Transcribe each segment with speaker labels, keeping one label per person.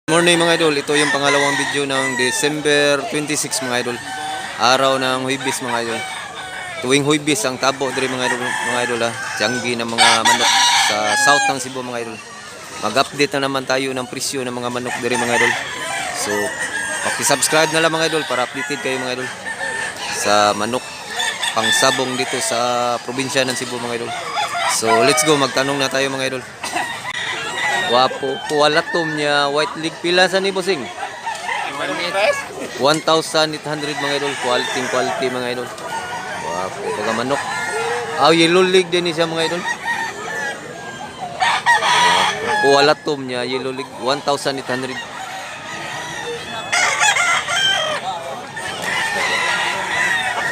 Speaker 1: Morning mga idol, ito yung pangalawang video ng December 26 mga idol. Araw ng Huwebes mga idol. Tuwing Huwebes ang tabo diri mga idol ha. Tianggi ng mga manok sa south ng Cebu mga idol. Mag-update na naman tayo ng presyo ng mga manok diri mga idol. So, paki-subscribe na lang mga idol para updated kayo mga idol sa manok pangsabong dito sa probinsya ng Cebu mga idol. So, let's go, magtanong na tayo mga idol. Wapo, kuwalatom niya, white leg pila sa ni bossing? 1,800 mga idol, quality mga idol. Wapo, pagka manok. Yellow leg din siya mga idol. Kuwalatom niya, yellow leg, 1,800.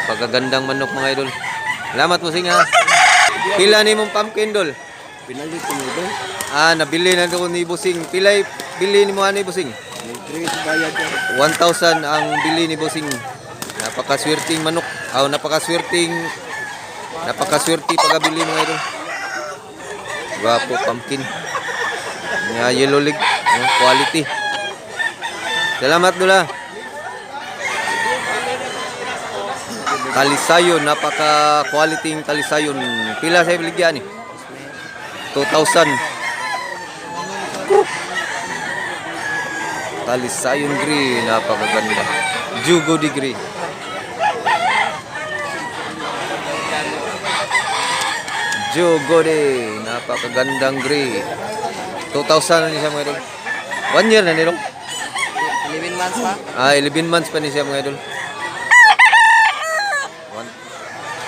Speaker 1: Pagkagandang manok mga idol. Salamat bossing ha. Pila ni mong pumpkin dol?
Speaker 2: Pinalit ko mo doon.
Speaker 1: Nabili na ko ni bossing. Pilay bili ni mo ani bossing? 1,000 ang bili ni bossing. Napakaswerteng manok. Napakaswerte pagabili mga idol. Gwapo pumpkin. Yellow leg, quality. Salamat dula. Talisayon, napaka-quality talisayon. Pila sa biligyan ni? 2,000. Talisayon green, napakaganda. Jugo degree. Jugo de, napakagandang gray. 2,000 na niya mga idol. 1 year na nilong?
Speaker 2: 11 months pa?
Speaker 1: 11 months pa niya mga idol.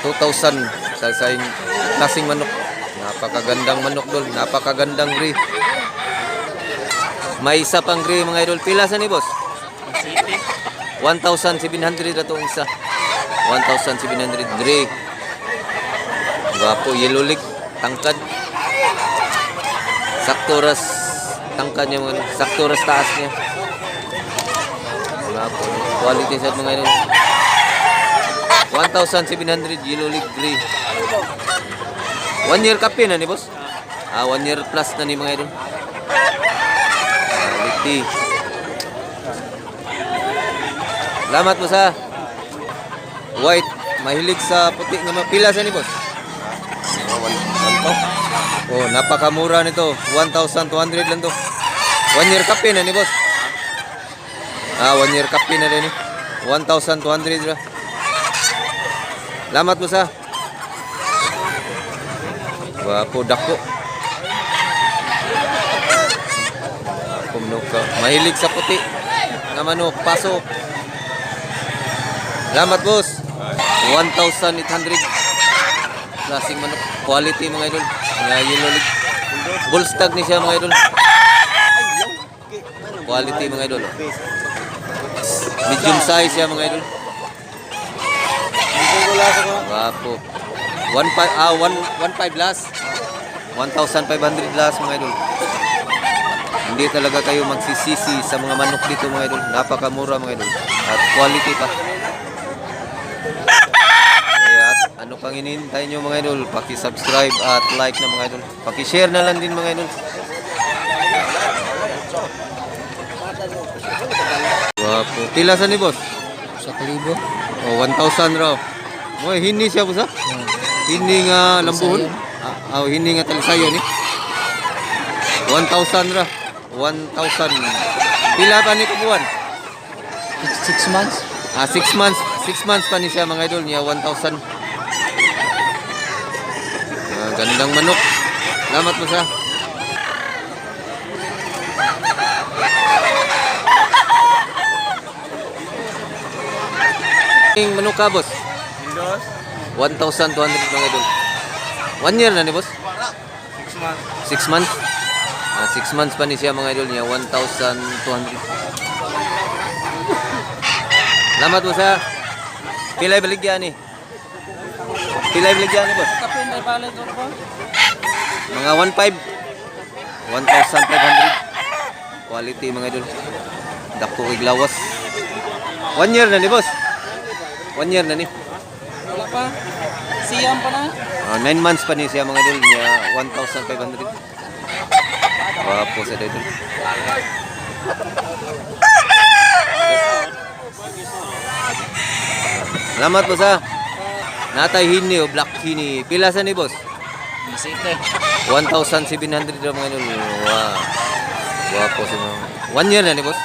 Speaker 1: 2,000 sa klaseng manok. Napakagandang manok dol, napakagandang gray. May isa pang gray mga idol. Pila sa ni boss? 1,700 na itong isa. 1,700 gray. Gwapo, yellow leg, tangkad. Sakturas tangkad niya mga, sakturas taas niya. Gwapo, quality set mga idol. 1,700 yellow leg gray. 1 year kape na ni boss? 1 year plus na ni mga idol. Quality. Salamat mo sa white. Mahilig sa puti nga mapila sa ni boss? Napakamura nito. 1,200 lang to. 1 year kape na ni boss? 1 year kape na din eh. 1,200 lang. Salamat mo sa wapo dako. Kumnuka. Mahilig sa puti nga manok, pasok. Salamat boss. 1,800. Klaseng manok. Quality mga idol. Yellow leg. Bullstag ni siya mga idol. Quality mga idol. Medium size siya mga idol. Wapo. 1,500 last. 1,500 last mga idol. Hindi talaga kayo magsisisi sa mga manok dito mga idol. Napakamura mga idol. At quality pa. Kaya ano pang hinihintay nyo mga idol? Paki-subscribe at like na mga idol. Paki-share na lang din mga idol. Wapo. Pila sa ni boss?
Speaker 2: 1,000.
Speaker 1: 1,000 raw. Hindi siya boss ha? Hindi nga lambuhon. Hindi nga talisayon eh. 1,000 ra. 1,000. Pila pa ni kabuan?
Speaker 2: 6 months?
Speaker 1: 6 months. 6 months pa ni siya mga idol niya. 1,000. Gandang manok. Salamat mo sa. Manok ka boss? 1,200 mga idol. 1 year na ni boss?
Speaker 2: 6 months.
Speaker 1: 6 months? 6 months pa ni siya mga idol niya. 1,200. Salamat mo sa pilay baligyan ni. Pilay baligyan ni boss? Mga 1,500. 1,500. Quality mga idol. Dako iglawas. 1 year na ni boss? 1 year na ni.
Speaker 2: Wala pa. Siyam pa na.
Speaker 1: 9 months pa ni siya mga idol niya. 1,500. Wapo sa idol. Salamat boss ha. Natay hini o black hini. Pila sa ni boss?
Speaker 2: Bisite.
Speaker 1: 1,700 ra mga idol. Wow. Wapo sa mga. 1 year na ni boss?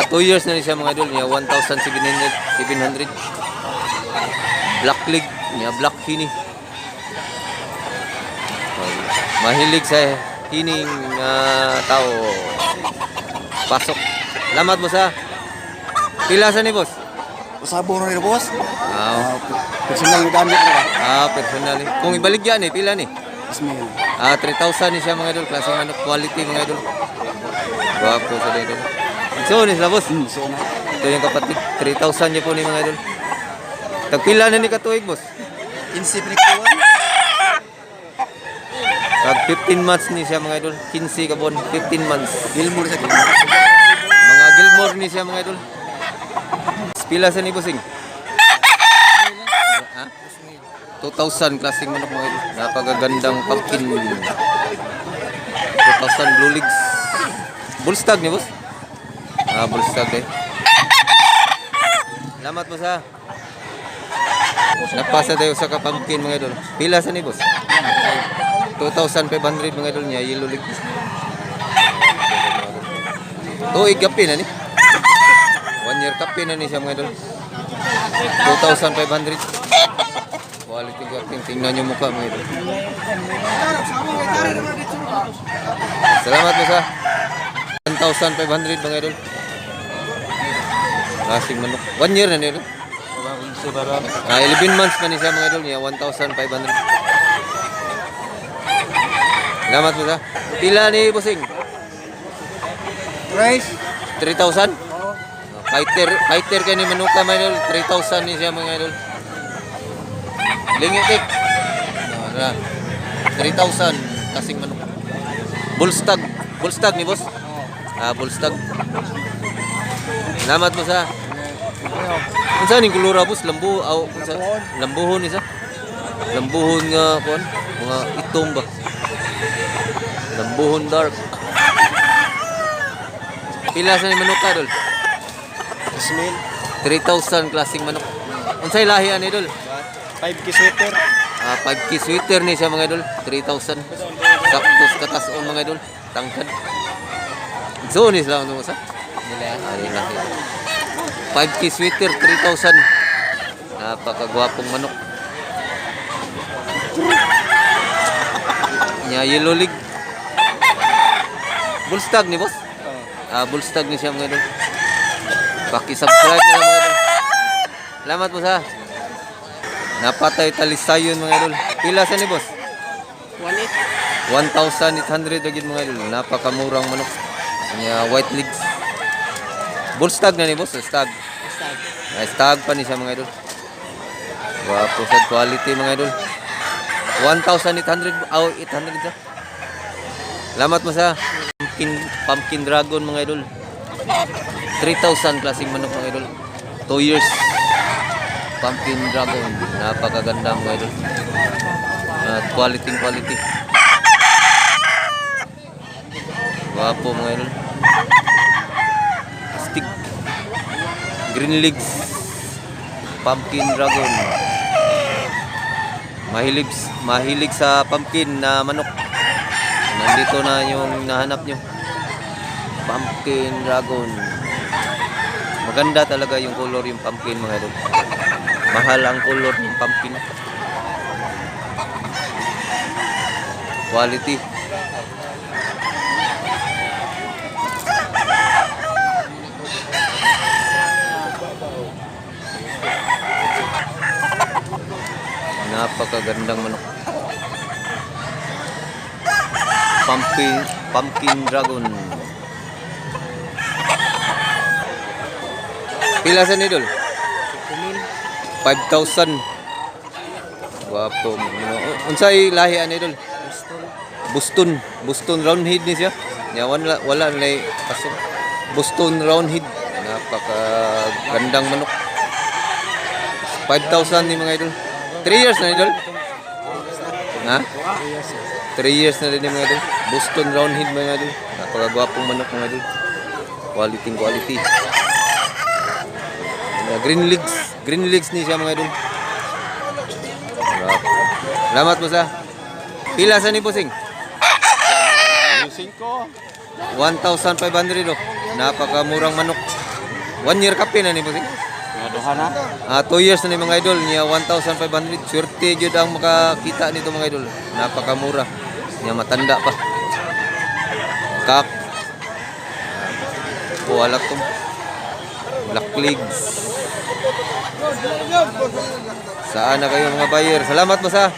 Speaker 1: 2 years na ni siya mga idol niya. 1,700. Black leg niya, black hini. Mahilig sa hining tao. Pasok. Salamat boss ha. Pila sa ni boss?
Speaker 3: Pasabong na rin, boss.
Speaker 1: Personal
Speaker 3: Personal na gamit na.
Speaker 1: personal. Kung ibaligyan eh, pila ni?
Speaker 3: Ismail.
Speaker 1: 3,000 ni siya mga idol. Klase ng quality mga idol. Gwapo sa idol. So, ni sa boss.
Speaker 3: So na.
Speaker 1: Ito yung kapatid. 3,000 niya po ni mga idol. Tagpila na ni katuig boss.
Speaker 3: 15 pinikuan.
Speaker 1: Tag 15 months ni siya mga idol. 15 kabon. 15 months.
Speaker 3: Gilmore sa Gilmore.
Speaker 1: Mga Gilmore ni siya mga idol. Pila sa ni bossing? Ha? 2,000 klaseng manok mga idol. Napakagandang pumpkin. 2,000 blue legs. Bullstag ni boss? Bullstag eh. Salamat boss ha. Napasa tayo sa pumpkin mga idol. Pila sa ni boss? 2,500 mga idol niya. Yellow legs. Tuig kapi na ni. 1 year kapi na ni siya mga idol. 2,500. Quality gating. Tingnan nyo mukha mga idol. Salamat mo sa 1,500 mga idol. Klaseng manok. 1 year na ni idol. 11 months pa ni siya mga idol niya. 1,500. Salamat mo sa. Pila ni bossing?
Speaker 3: Price?
Speaker 1: 3,000? Fighter kayo ni Manuka mga idol. 3,000 ni siya mga idol. Lingitik. 3,000 kasing manok. Bullstag. Bullstag ni boss? Bullstag. Salamat mo sa. Kung saan yung kulura boss? Lambuhon isa. Lambuhon nga kuan. Mga itom ba? Lambuhon dark. Pila sa ni Manuka idol?
Speaker 3: Ismail.
Speaker 1: 3,000 klaseng manok. Unsay lahi ani idol?
Speaker 3: 5K sweater.
Speaker 1: 5K sweater ni siya mga idol. 3,000. Saktos katason mga idol. Tangkad. So ni sila ano sa? Nila. 5K sweater 3,000. Napakagwapong manok. Nya yellow leg. Bullstag ni boss? Bullstag ni siya mga idol. Paki-subscribe na lang mga idol. Salamat po sa. Napatay talisayon mga idol. Pila sa ni boss? 1,800 agad mga idol. Napakamurang manok. Kanya white legs. Bullstag na ni boss. Stag. Stag pa ni siya mga idol. Wapo sa quality mga idol. 1,800. 800 siya. Salamat mo sa. Pumpkin dragon mga idol. 3,000 klaseng manok mga idol. 2 years. Pumpkin dragon. Napakaganda mga idol. At quality. Wapo mga idol. Stick. Green legs. Pumpkin dragon. Mahilig sa pumpkin na manok. Nandito na yung nahanap nyo. Pumpkin dragon. Maganda talaga yung color yung pumpkin mga idol. Mahal ang color ng pumpkin. Quality. Napakagandang manok. Pumpkin dragon. Pila sa idol? 5,000. Wapo. Unsay lahi an idol? Boston roundhead ni siya. Ya wala lay pasok. Boston roundhead. Napakagandang manok. 5,000 ni mga idol. 3 years na idol? Ha? 3 years na rin yung mga idol. Boston Roundhead mga idol. Napakagwapong manok mga idol. Quality. Green legs ni siya mga idol. Salamat po sa. Pila sa ni Pusing?
Speaker 3: Using ko.
Speaker 1: 1,500 oh. Napakamurang manok. 1 year kape na ni Pusing.
Speaker 3: Naduha na.
Speaker 1: 2 years na ni mga idol niya 1,500. Swerte jud ang makakita nito mga idol. Napakamura. Niya matanda pa. Kak. Alat ko. Black legs. Saan na kayo mga buyer? Salamat boss ha.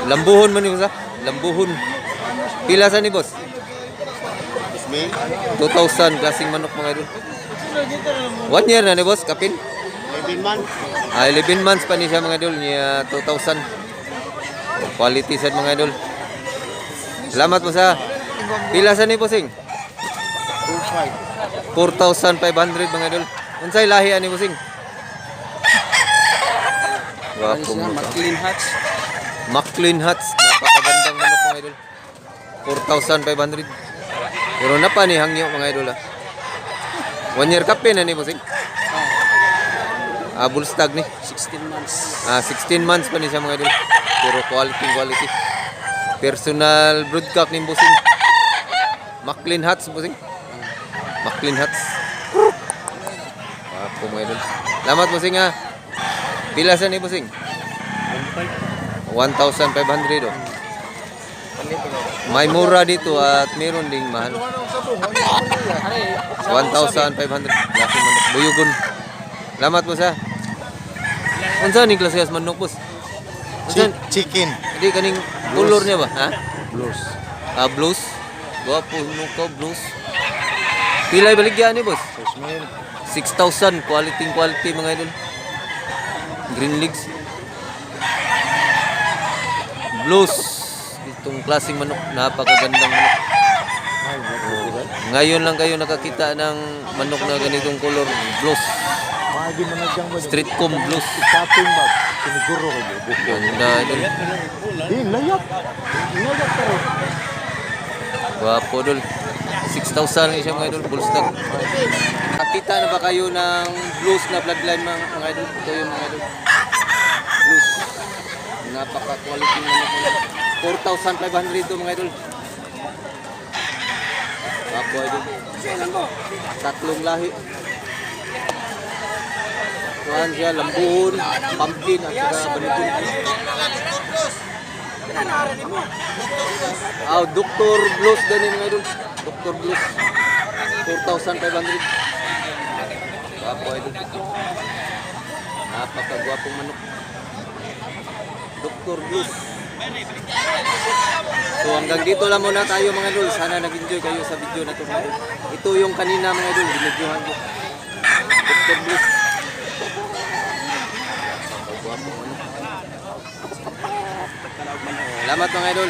Speaker 1: Lambuhon man ni boss ha. Lambuhon. Pila sa ni boss?
Speaker 3: Ismail.
Speaker 1: 2,000 klaseng manok mga idol. 1 year na ni boss kapin.
Speaker 3: 11 months.
Speaker 1: 11 months pa ni siya mga idol niya 2,000. Quality set mga idol. Salamat boss ha. Pila sa ni bossing? 4,500 mga idol. Unsay lahi ani bossing? Wapo mo.
Speaker 2: McLean Hats.
Speaker 1: McLean Hats, napakagandang manok mga idol. 4,500. Pero na pa ni hangyo mga idol ha. 1 year kape na ni bossing. Bullstag ni.
Speaker 2: 16 months.
Speaker 1: 16 months pa ni siya mga idol. Pero quality. Personal broodcock ni bossing. McLean Hats bossing. McLean Hats. Wapo mga idol. Salamat bossing ha. Pila sa ni bossing? 1,500 oh. May mura dito at meron ding mahal. 1,500. Laki manok. Buyugon. Salamat boss ha. Unsa ni klase as manok boss? Unsa?
Speaker 3: Chicken.
Speaker 1: Hindi kaning color niya ba? Ha?
Speaker 3: Blues.
Speaker 1: Blues. Gwapo no ko blues. Pilay baligyan ni boss?
Speaker 3: Ismail.
Speaker 1: 6,000 quality mga idol. Green legs. Blues. Itong klaseng manok, napakagandang manok. Ngayon lang kayo nakakita ng manok na ganitong color, blues. Street comb blues.
Speaker 3: Shopping bag. Siniguro ko.
Speaker 1: Ganda idol.
Speaker 3: Layap.
Speaker 1: Gwapo dol. 6,000 lang siya mga idol, bullstag. Nakita na ba kayo ng blues na bloodline mga idol? Ito yung mga idol. Blues. Napaka-quality manok. 4,500 ito mga idol. Gwapo idol. Tatlong lahi. Kuhaan siya, lambuhon, pumpkin at saka banitun. Dr. Blues din mga idol. Dr. Blues. 4,500. Gwapo idol. Napakagwapong manok. Dr. Blues. So hanggang dito lang muna tayo mga idol. Sana nag-enjoy kayo sa video na ito mga idol. Ito yung kanina mga idol. Binidyohan ko. Dr. Blues. Gwapong manok. Salamat mga idol.